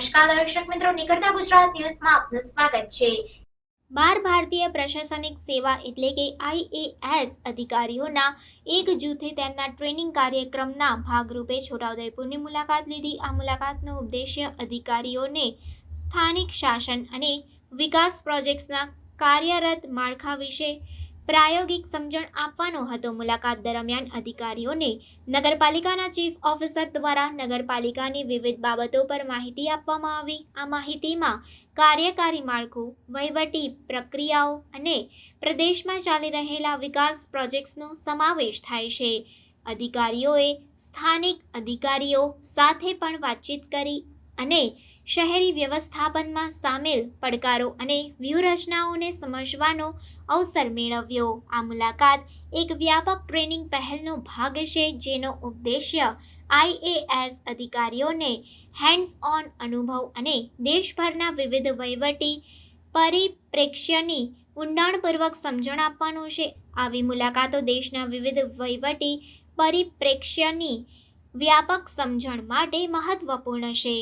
નમસ્કાર દર્શક મિત્રો, નીકળતા ગુજરાત ન્યૂઝમાં આપનું સ્વાગત છે। 12 ભારતીય પ્રશાસનિક સેવા એટલે કે IAS અધિકારીઓના એક જૂથે તેમના ટ્રેનિંગ કાર્યક્રમના ભાગરૂપે છોટાઉદેપુરની મુલાકાત લીધી। આ મુલાકાતનો ઉદ્દેશ્ય અધિકારીઓને સ્થાનિક શાસન અને વિકાસ પ્રોજેક્ટ્સના કાર્યરત માળખા વિશે પ્રાયોગિક સમજણ આપવાનો હતો। મુલાકાત દરમિયાન અધિકારીઓને નગરપાલિકાના ચીફ ઓફિસર દ્વારા નગરપાલિકાની વિવિધ બાબતો પર માહિતી આપવામાં આવી। આ માહિતીમાં કાર્યકારી માળખું, વહીવટી પ્રક્રિયાઓ અને પ્રદેશમાં ચાલી રહેલા વિકાસ પ્રોજેક્ટ્સનો સમાવેશ થાય છે। અધિકારીઓએ સ્થાનિક અધિકારીઓ સાથે પણ વાતચીત કરી અને શહેરી વ્યવસ્થાપનમાં સામેલ પડકારો અને વ્યૂહરચનાઓને સમજવાનો અવસર મેળવ્યો। આ મુલાકાત એક વ્યાપક ટ્રેનિંગ પહેલનો ભાગ છે, જેનો ઉદ્દેશ્ય IAS અધિકારીઓને હેન્ડ્સ ઓન અનુભવ અને દેશભરના વિવિધ વહીવટી પરિપ્રેક્ષ્યની ઊંડાણપૂર્વક સમજણ આપવાનું છે। આવી મુલાકાતો દેશના વિવિધ વહીવટી પરિપ્રેક્ષ્યની વ્યાપક સમજણ માટે મહત્વપૂર્ણ છે।